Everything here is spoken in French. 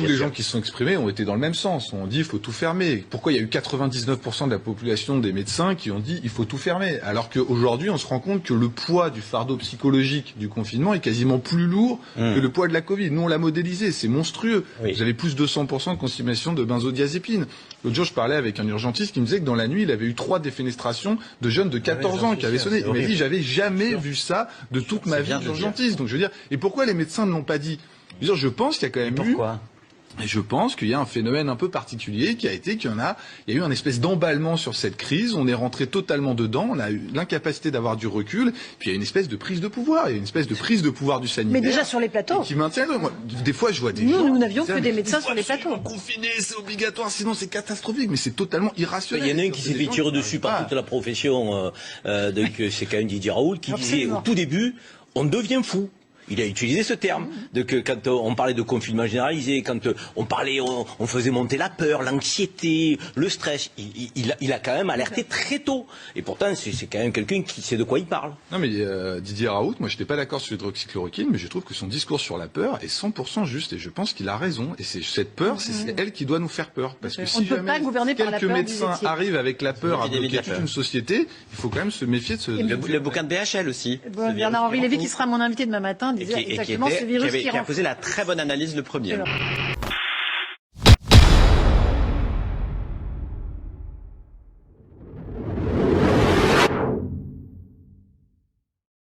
tous les gens qui se sont exprimés ont été dans le même sens. On dit il faut tout fermer. Pourquoi il y a eu 99% de la population des médecins qui ont dit il faut tout fermer, alors qu'aujourd'hui on se rend compte que le poids du fardeau psychologique du confinement est quasiment plus lourd que le poids de la Covid. Nous on l'a modélisé, c'est monstrueux. Oui. Vous avez plus de 200% de consommation de benzodiazépines. L'autre jour je parlais avec un urgentiste qui me disait que dans la nuit il avait eu 3 défenestrations de jeunes de 14 ans qui avaient sonné. Il m'a dit j'avais jamais vu ça de toute ma vie d'urgentiste. Donc je veux dire, et pourquoi les médecins ne l'ont pas dit? Je pense qu'il y a quand même Et je pense qu'il y a un phénomène un peu particulier qui a été qu'il y a eu un espèce d'emballement sur cette crise, on est rentré totalement dedans, on a eu l'incapacité d'avoir du recul, puis il y a une espèce de prise de pouvoir, il y a une espèce de prise de pouvoir du sanitaire. Mais déjà sur les plateaux. Qui maintient, moi, des fois je vois des gens... Nous n'avions que des médecins sur les plateaux. Confinés, c'est obligatoire, sinon c'est catastrophique, mais c'est totalement irrationnel. Il y en a un qui s'est fait tirer dessus par toute la profession, c'est quand même Didier Raoult, qui disait au tout début, on devient fou. Il a utilisé ce terme. Quand on parlait de confinement généralisé, quand on faisait monter la peur, l'anxiété, le stress, il a quand même alerté très tôt. Et pourtant, c'est quand même quelqu'un qui sait de quoi il parle. Non mais Didier Raoult, moi je n'étais pas d'accord sur l'hydroxychloroquine, mais je trouve que son discours sur la peur est 100% juste et je pense qu'il a raison. Et c'est cette peur, c'est elle qui doit nous faire peur. Parce que si jamais quelques médecins arrivent avec la peur à bloquer toute une société, il faut quand même se méfier de ce... Le bouquin de BHL aussi. Bernard-Henri Lévy, qui sera mon invité demain matin, disait exactement ce virus qui a posé la très bonne analyse le premier.